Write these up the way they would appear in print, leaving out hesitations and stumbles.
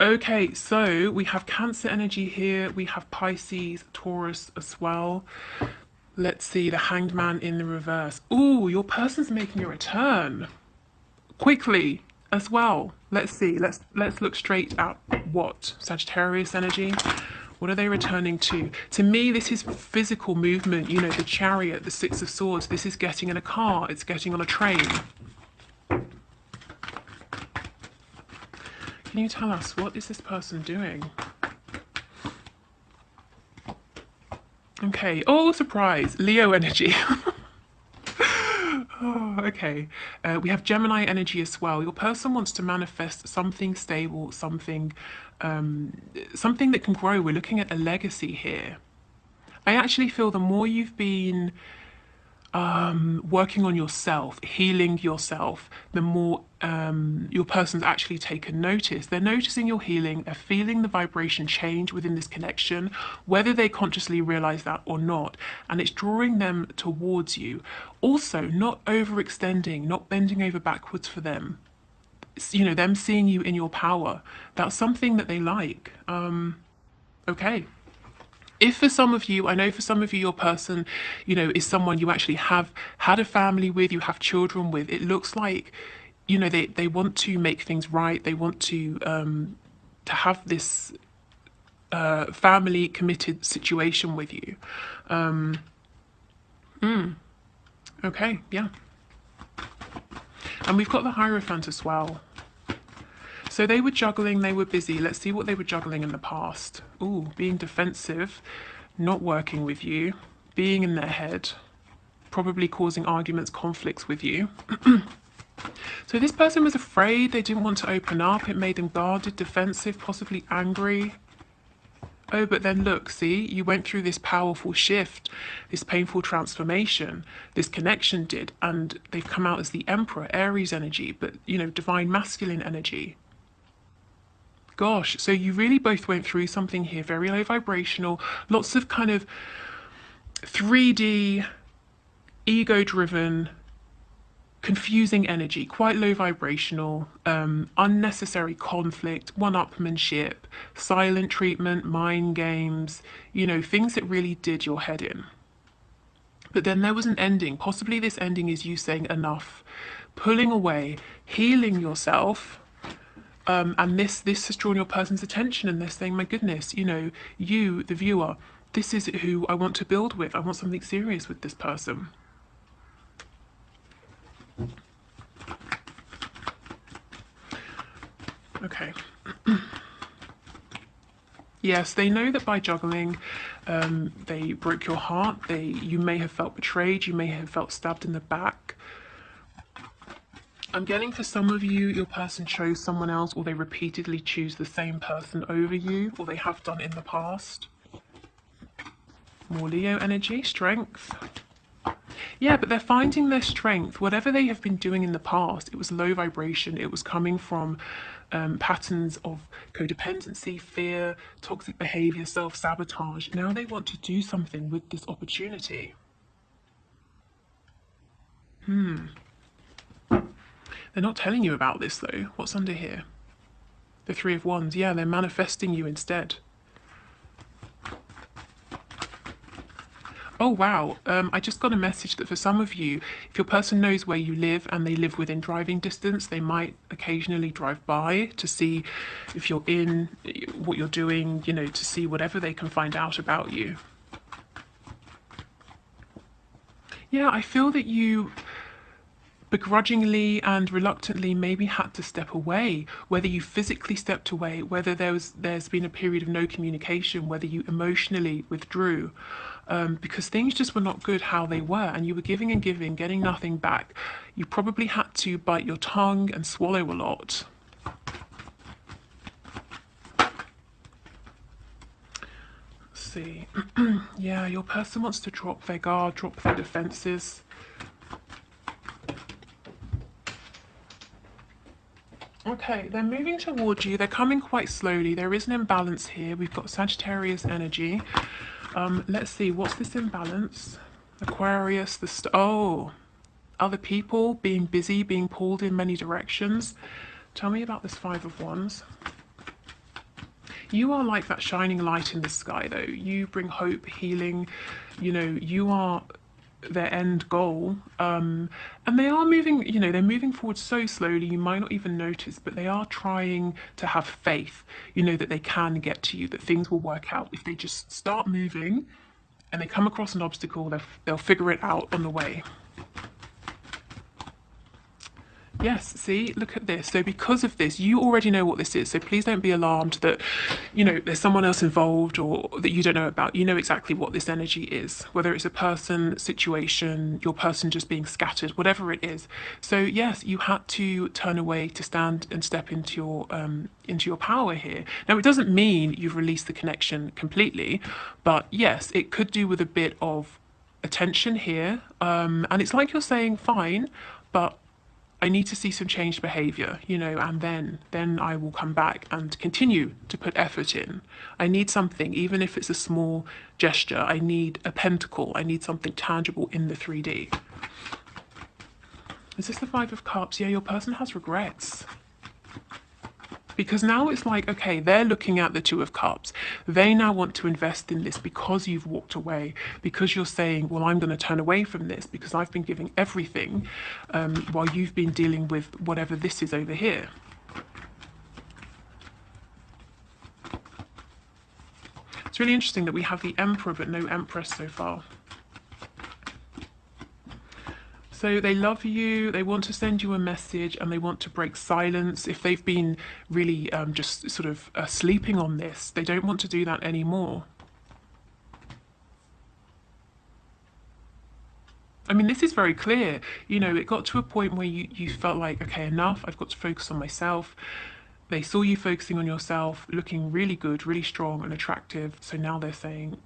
Okay, so we have Cancer energy here. We have Pisces, Taurus as well. Let's see, the Hanged Man in the reverse. Ooh, your person's making a return quickly as well. Let's see. Let's look straight at what Sagittarius energy. What are they returning to? To me, this is physical movement. You know, the Chariot, the Six of Swords. This is getting in a car. It's getting on a train. Can you tell us, what is this person doing? Okay. Oh, surprise. Leo energy. Oh, okay. We have Gemini energy as well. Your person wants to manifest something stable, something that can grow. We're looking at a legacy here. I actually feel the more you've been working on yourself, healing yourself, the more your person's actually taken notice. They're noticing your healing, they're feeling the vibration change within this connection, whether they consciously realize that or not, and it's drawing them towards you. Also, not overextending, not bending over backwards for them. You know, them seeing you in your power. That's something that they like. Okay. If for some of you, I know for some of you, your person, you know, is someone you actually have had a family with, you have children with, it looks like, you know, they want to make things right. They want to have this family committed situation with you. Okay, yeah. And we've got the Hierophant as well. So they were juggling, they were busy. Let's see what they were juggling in the past. Ooh, being defensive, not working with you, being in their head, probably causing arguments, conflicts with you. So this person was afraid, they didn't want to open up. It made them guarded, defensive, possibly angry. Oh, but then look, see, you went through this powerful shift, this painful transformation, this connection did, and they've come out as the Emperor, Aries energy, but, you know, divine masculine energy. Gosh, so you really both went through something here, very low vibrational, lots of kind of 3D, ego-driven, confusing energy, quite low vibrational, unnecessary conflict, one-upmanship, silent treatment, mind games, you know, things that really did your head in. But then there was an ending. Possibly this ending is you saying enough, pulling away, healing yourself. And this has drawn your person's attention, and they're saying, my goodness, you know, you, the viewer, this is who I want to build with. I want something serious with this person. Okay. Yes, they know that by juggling, they broke your heart. You may have felt betrayed. You may have felt stabbed in the back. I'm getting for some of you, your person chose someone else, or they repeatedly choose the same person over you, or they have done in the past. More Leo energy, strength. Yeah, but they're finding their strength. Whatever they have been doing in the past, it was low vibration. It was coming from patterns of codependency, fear, toxic behavior, self-sabotage. Now they want to do something with this opportunity. They're not telling you about this though. What's under here? The Three of Wands. Yeah, they're manifesting you instead. Oh wow, I just got a message that for some of you, if your person knows where you live and they live within driving distance, they might occasionally drive by to see if you're in, what you're doing, you know, to see whatever they can find out about you. Yeah, I feel that you begrudgingly and reluctantly maybe had to step away, whether you physically stepped away, whether there's been a period of no communication, whether you emotionally withdrew, because things just were not good how they were, and you were giving and giving, getting nothing back. You probably had to bite your tongue and swallow a lot. Let's see. Yeah, your person wants to drop their guard, drop their defenses. Okay, they're moving towards you. They're coming quite slowly. There is an imbalance here. We've got Sagittarius energy. Let's see, what's this imbalance? Aquarius, other people being busy, being pulled in many directions. Tell me about this Five of Wands. You are like that shining light in the sky, though. You bring hope, healing. You know, you are their end goal. And they are moving, you know, they're moving forward so slowly, you might not even notice, but they are trying to have faith, you know, that they can get to you, that things will work out. If they just start moving and they come across an obstacle, they'll figure it out on the way. Yes, see, look at this. So because of this, you already know what this is. So please don't be alarmed that, you know, there's someone else involved or that you don't know about. You know exactly what this energy is, whether it's a person, situation, your person just being scattered, whatever it is. So yes, you had to turn away to stand and step into your power here. Now, it doesn't mean you've released the connection completely, but yes, it could do with a bit of attention here. And it's like you're saying, fine, but I need to see some changed behavior, you know, and then I will come back and continue to put effort in. I need something, even if it's a small gesture. I need a pentacle. I need something tangible in the 3D. Is this the Five of Cups? Yeah, your person has regrets. Because now it's like, okay, they're looking at the Two of Cups. They now want to invest in this because you've walked away, because you're saying, well, I'm going to turn away from this because I've been giving everything while you've been dealing with whatever this is over here. It's really interesting that we have the Emperor but no Empress so far. So they love you, they want to send you a message, and they want to break silence. If they've been really just sort of sleeping on this, they don't want to do that anymore. I mean, this is very clear. You know, it got to a point where you felt like, okay, enough, I've got to focus on myself. They saw you focusing on yourself, looking really good, really strong and attractive. So now they're saying,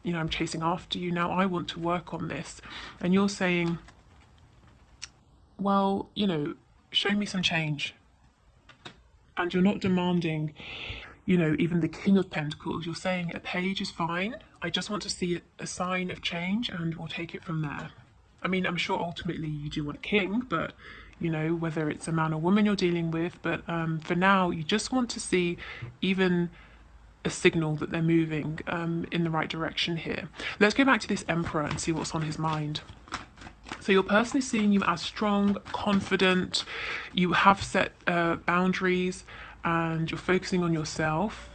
you know, I'm chasing after you. Now I want to work on this. And you're saying, well, you know, show me some change. And you're not demanding, you know, even the King of Pentacles. You're saying a page is fine. I just want to see a sign of change and we'll take it from there. I mean, I'm sure ultimately you do want a king, but, you know, whether it's a man or woman you're dealing with. But for now, you just want to see even a signal that they're moving in the right direction here. Let's go back to this Emperor and see what's on his mind. So your person is seeing you as strong, confident, you have set boundaries and you're focusing on yourself.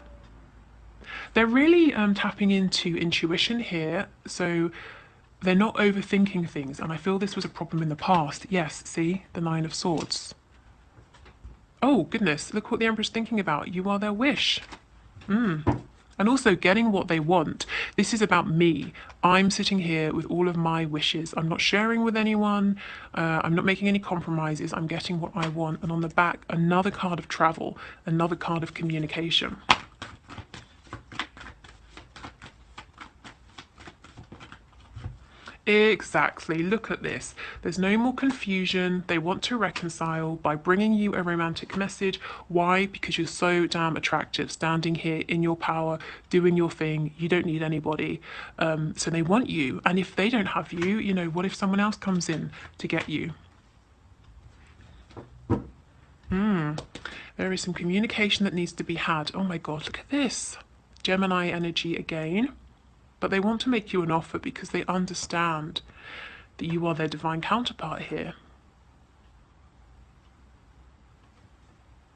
They're really tapping into intuition here, so they're not overthinking things, and I feel this was a problem in the past. Yes, see, the Nine of Swords. Oh, goodness, look what the Emperor's thinking about. You are their wish. And also getting what they want. This is about me. I'm sitting here with all of my wishes. I'm not sharing with anyone. I'm not making any compromises. I'm getting what I want. And on the back, another card of travel, another card of communication. Exactly. Look at this. There's no more confusion. They want to reconcile by bringing you a romantic message. Why? Because you're so damn attractive, standing here in your power, doing your thing. You don't need anybody. So they want you. And if they don't have you, you know, what if someone else comes in to get you? There is some communication that needs to be had. Oh my God, look at this. Gemini energy again. But they want to make you an offer because they understand that you are their divine counterpart here.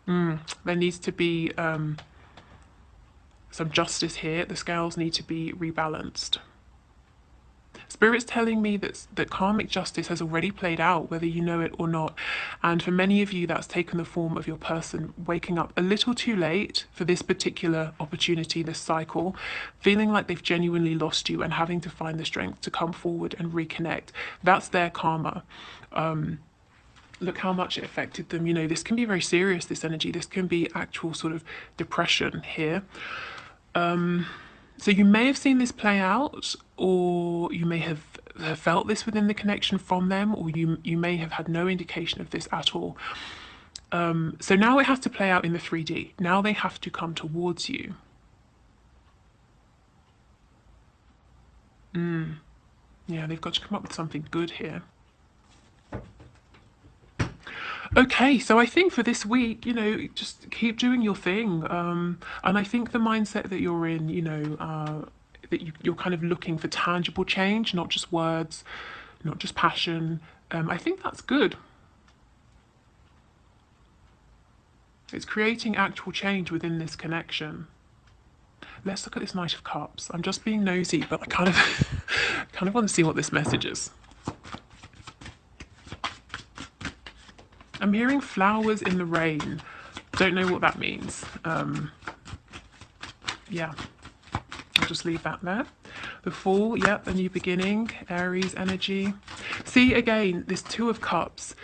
There needs to be some justice here. The scales need to be rebalanced. Spirit's telling me that karmic justice has already played out, whether you know it or not. And for many of you, that's taken the form of your person waking up a little too late for this particular opportunity, this cycle, feeling like they've genuinely lost you and having to find the strength to come forward and reconnect. That's their karma. Look how much it affected them. You know, this can be very serious, this energy. This can be actual sort of depression here. So you may have seen this play out, or you may have felt this within the connection from them, or you may have had no indication of this at all. So now it has to play out in the 3D. Now they have to come towards you. Yeah, they've got to come up with something good here. Okay, so I think for this week, just keep doing your thing. And I think the mindset that you're in, that you're kind of looking for tangible change, not just words, not just passion. I think that's good. It's creating actual change within this connection. Let's look at this Knight of Cups. I'm just being nosy, but I kind of kind of want to see what this message is. I'm hearing flowers in the rain. Don't know what that means. Yeah, I'll just leave that there. The Fool, yep, a new beginning, Aries energy. See, again, this Two of Cups,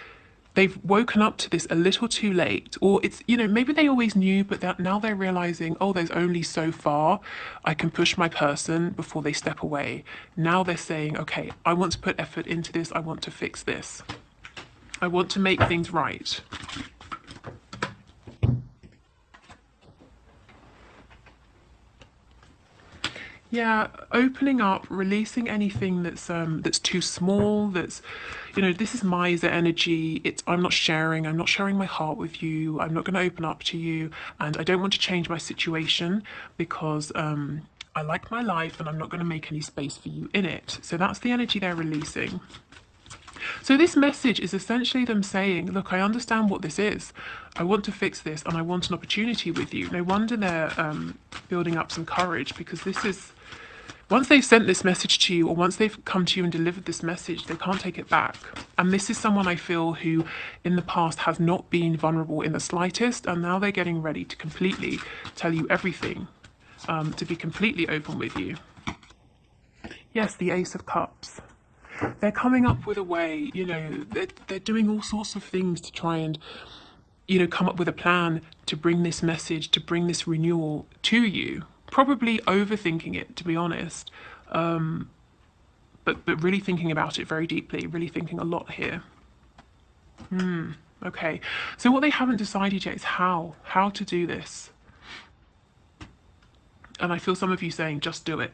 they've woken up to this a little too late, or it's, maybe they always knew, but now they're realizing, oh, there's only so far I can push my person before they step away. Now they're saying, okay, I want to put effort into this, I want to fix this. I want to make things right. Yeah, opening up, releasing anything that's too small, this is miser energy. I'm not sharing, my heart with you. I'm not going to open up to you, and I don't want to change my situation because I like my life and I'm not going to make any space for you in it. So that's the energy they're releasing. So this message is essentially them saying, look, I understand what this is. I want to fix this and I want an opportunity with you. No wonder they're building up some courage, because this is, once they've sent this message to you, or once they've come to you and delivered this message, they can't take it back. And this is someone I feel who in the past has not been vulnerable in the slightest, and now they're getting ready to completely tell you everything, to be completely open with you. Yes, the Ace of Cups. They're coming up with a way, they're doing all sorts of things to try and, come up with a plan to bring this message, to bring this renewal to you. Probably overthinking it, to be honest, but really thinking about it very deeply, really thinking a lot here. Okay, so what they haven't decided yet is how to do this. And I feel some of you saying, just do it.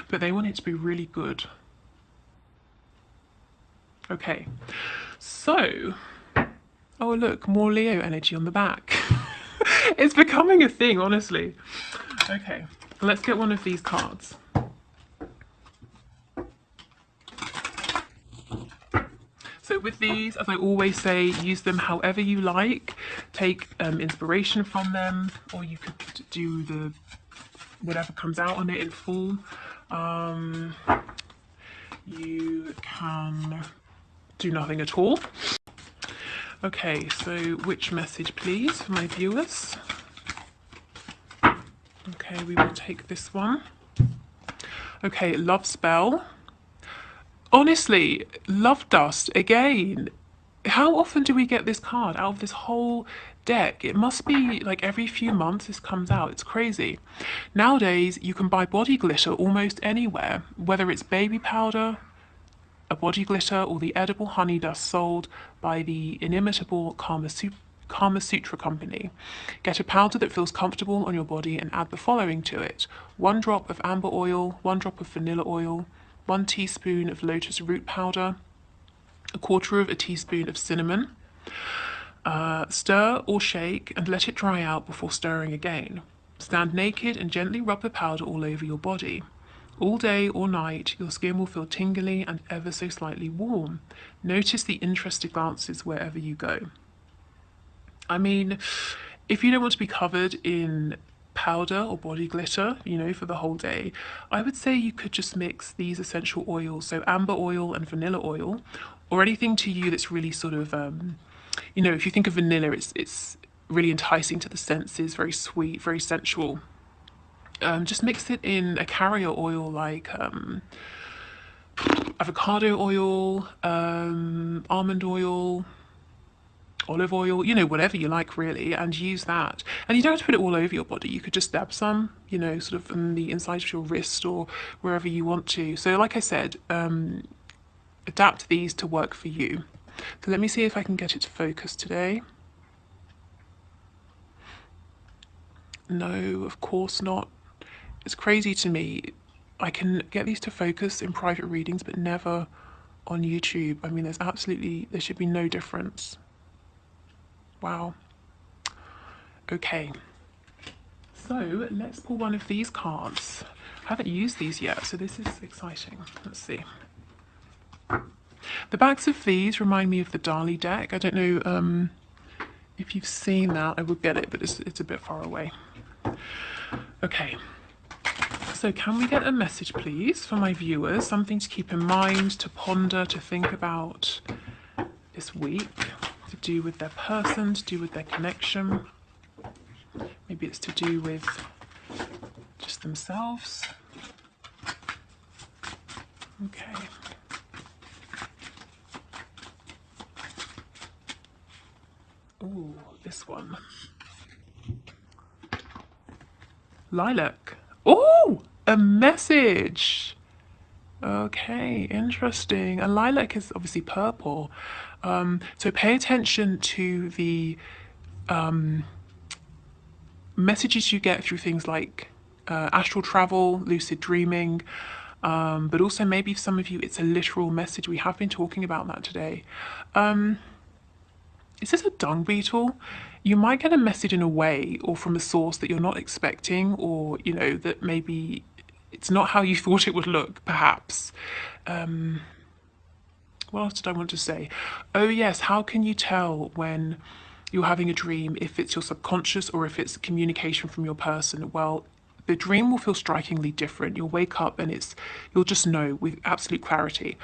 But they want it to be really good. Okay, so, oh look, more Leo energy on the back. It's becoming a thing, honestly. Okay, let's get one of these cards. So with these, as I always say, use them however you like. Take inspiration from them, or you could do the whatever comes out on it in full. You can do nothing at all. Okay, so which message please for my viewers? Okay, we will take this one. Okay, love spell. Honestly, love dust again. How often do we get this card out of this whole deck? It must be like every few months this comes out. It's crazy. Nowadays, you can buy body glitter almost anywhere, whether it's baby powder, a body glitter, or the edible honey dust sold by the inimitable Kama Sutra company. Get a powder that feels comfortable on your body and add the following to it: 1 drop of amber oil, 1 drop of vanilla oil, 1 teaspoon of lotus root powder, 1/4 teaspoon of cinnamon. Stir or shake and let it dry out before stirring again. Stand naked and gently rub the powder all over your body. All day or night, your skin will feel tingly and ever so slightly warm. Notice the interested glances wherever you go. I mean, if you don't want to be covered in powder or body glitter, for the whole day, I would say you could just mix these essential oils, so amber oil and vanilla oil, or anything to you that's really sort of, if you think of vanilla, it's really enticing to the senses, very sweet, very sensual. Just mix it in a carrier oil like avocado oil, almond oil, olive oil, whatever you like really, and use that. And you don't have to put it all over your body. You could just dab some, sort of on the inside of your wrist or wherever you want to. So like I said, adapt these to work for you. So let me see if I can get it to focus today. No, of course not. It's crazy to me. I can get these to focus in private readings, but never on YouTube. I mean, there should be no difference. Wow. Okay. So let's pull one of these cards. I haven't used these yet, so this is exciting. Let's see. The backs of these remind me of the Dali deck. I don't know if you've seen that. I would get it, but it's a bit far away. Okay. So can we get a message, please, for my viewers? Something to keep in mind, to ponder, to think about this week, to do with their person, to do with their connection. Maybe it's to do with just themselves. Okay. Ooh, this one. Lilac. Oh, a message. Okay, interesting. And lilac is obviously purple. So pay attention to the messages you get through things like astral travel, lucid dreaming, but also maybe for some of you it's a literal message. We have been talking about that today. Is this a dung beetle? You might get a message in a way or from a source that you're not expecting, or, you know, that maybe it's not how you thought it would look, perhaps. What else did I want to say? Oh, yes, how can you tell when you're having a dream if it's your subconscious or if it's communication from your person? Well, the dream will feel strikingly different. You'll wake up and you'll just know with absolute clarity.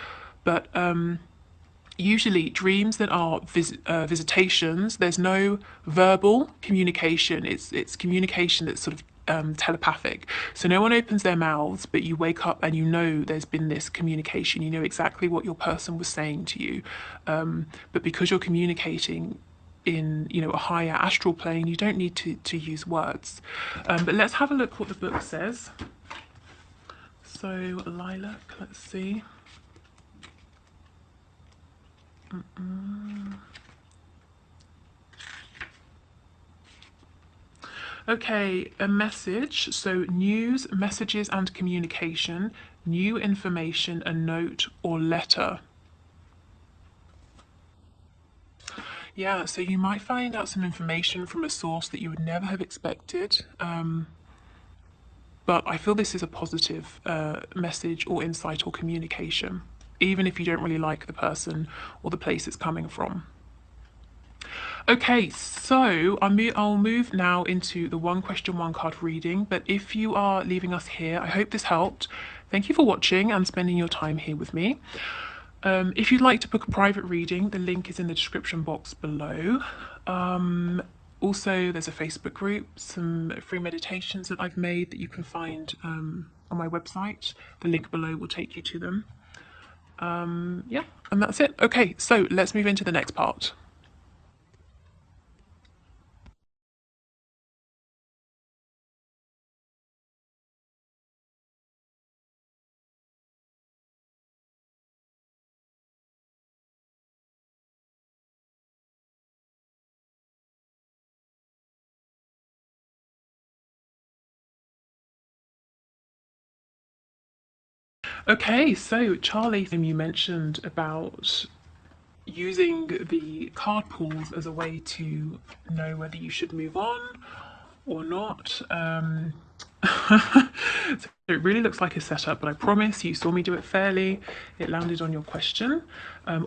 But usually dreams that are visitations, there's no verbal communication. It's communication that's sort of telepathic. So no one opens their mouths, but you wake up and you know there's been this communication. You know exactly what your person was saying to you. But because you're communicating in, you know, a higher astral plane, you don't need to use words. But let's have a look what the book says. So lilac, let's see. Okay, a message. So news, messages and communication, new information, a note or letter. Yeah, so you might find out some information from a source that you would never have expected. But I feel this is a positive message or insight or communication, even if you don't really like the person or the place it's coming from. Okay, so I'll move now into the one question, one card reading. But if you are leaving us here, I hope this helped. Thank you for watching and spending your time here with me. If you'd like to book a private reading, the link is in the description box below. Also, there's a Facebook group, some free meditations that I've made that you can find on my website. The link below will take you to them. Yeah, and that's it. Okay, so let's move into the next part. Okay, so Charlie, you mentioned about using the card pools as a way to know whether you should move on or not. So it really looks like a setup, but I promise you saw me do it fairly. It landed on your question.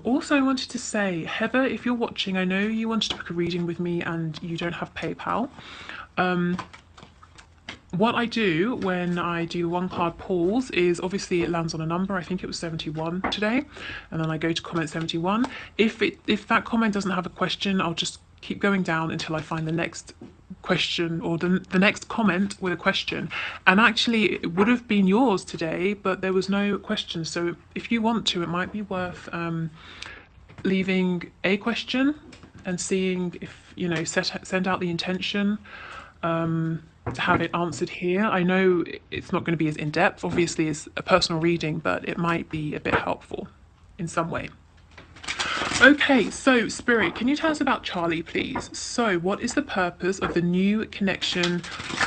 Also, I wanted to say, Heather, if you're watching, I know you wanted to book a reading with me and you don't have PayPal. What I do when I do one card pulls is obviously it lands on a number. I think it was 71 today, and then I go to comment 71. If that comment doesn't have a question, I'll just keep going down until I find the next question or the next comment with a question. And actually it would have been yours today, but there was no question. So if you want to, it might be worth leaving a question and seeing if, you know, send out the intention to have it answered here. I know it's not going to be as in-depth, obviously, as a personal reading, but it might be a bit helpful in some way. Okay, so Spirit, can you tell us about Charlie, please? So what is the purpose of the new connection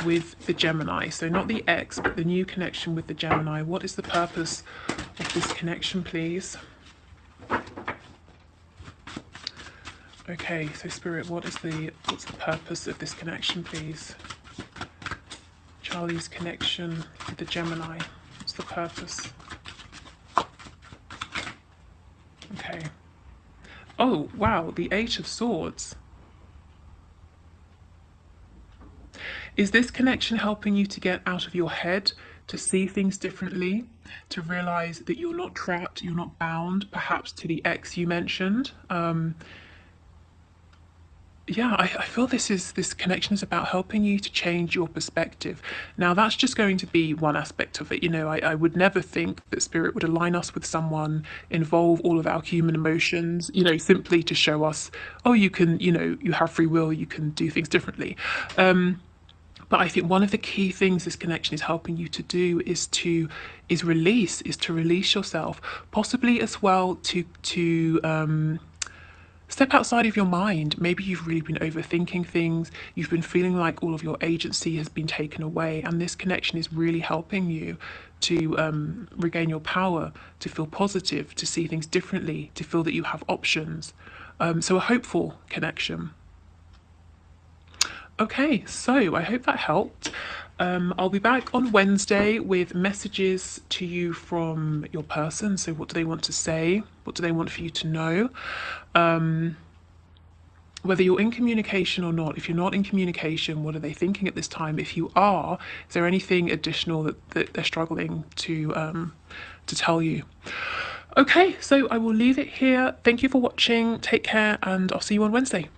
with the Gemini? So not the ex, but the new connection with the Gemini. What is the purpose of this connection, please? Okay, so Spirit, what's the purpose of this connection, please? Charlie's connection with the Gemini. What's the purpose? Okay. Oh, wow, the Eight of Swords. Is this connection helping you to get out of your head, to see things differently, to realize that you're not trapped, you're not bound, perhaps to the ex you mentioned? Yeah, I feel this connection is about helping you to change your perspective. Now, that's just going to be one aspect of it. You know, I would never think that Spirit would align us with someone, involve all of our human emotions, you know, simply to show us, oh, you can, you know, you have free will, you can do things differently. But I think one of the key things this connection is helping you to do is to release yourself, possibly as well to step outside of your mind. Maybe you've really been overthinking things. You've been feeling like all of your agency has been taken away, and this connection is really helping you to regain your power, to feel positive, to see things differently, to feel that you have options. So a hopeful connection. Okay, so I hope that helped. I'll be back on Wednesday with messages to you from your person. So, what do they want to say? What do they want for you to know? Whether you're in communication or not, if you're not in communication, what are they thinking at this time? If you are, is there anything additional that they're struggling to tell you? Okay, so I will leave it here. Thank you for watching. Take care, and I'll see you on Wednesday.